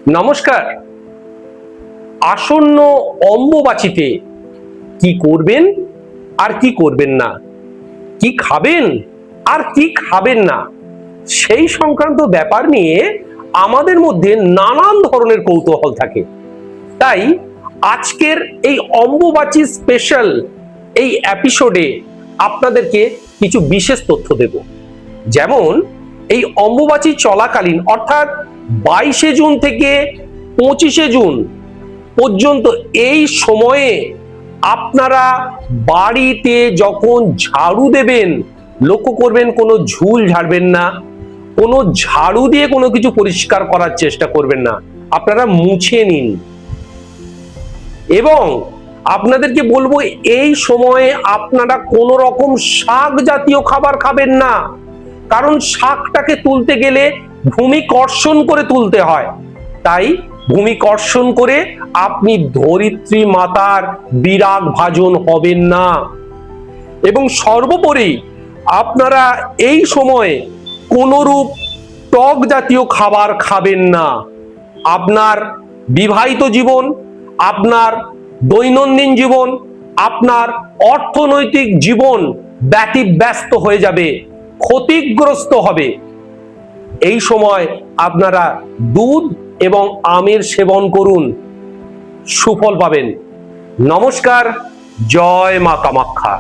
নমস্কার। আসন্ন অম্বুবাচীতে কি করবেন আর কি করবেন না, কি খাবেন আর কি খাবেন না, সেই সংক্রান্ত ব্যাপার নিয়ে আমাদের মধ্যে নানান ধরনের কৌতূহল থাকে। তাই আজকের এই অম্বুবাচী স্পেশাল এই এপিসোডে আপনাদেরকে কিছু বিশেষ তথ্য দেব। যেমন এই অম্বুবাচী চলাকালীন অর্থাৎ 22শে জুন থেকে 25শে জুন পর্যন্ত এই সময়ে আপনারা বাড়িতে যখন ঝাড়ু দেবেন, লক্ষ্য করবেন কোনো ঝুল ঝাড়বেন না, কোনো ঝাড়ু দিয়ে কোনো কিছু পরিষ্কার করার চেষ্টা করবেন না, আপনারা মুছে নিন। এবং আপনাদেরকে বলবো এই সময়ে আপনারা কোনো রকম শাক জাতীয় খাবার খাবেন না, কারণ শাকটাকে তুলতে গেলে ভূমিকর্ষণ করে তুলতে হয়। তাই ভূমিকর্ষণ করে আপনি ধরিত্রী মাতার বিরাগ ভাজন হবেন না। এবং সর্বোপরি আপনারা এই সময়ে কোনরূপ টক জাতীয় খাবার খাবেন না। আপনার বিবাহিত জীবন, আপনার দৈনন্দিন জীবন, আপনার অর্থনৈতিক জীবন ব্যতিব্যস্ত হয়ে যাবে, ক্ষতিগ্রস্ত হবে। এই সময় আপনারা দুধ এবং আমের সেবন করুন, সুফল পাবেন। নমস্কার। জয় মা কামাখ্যা।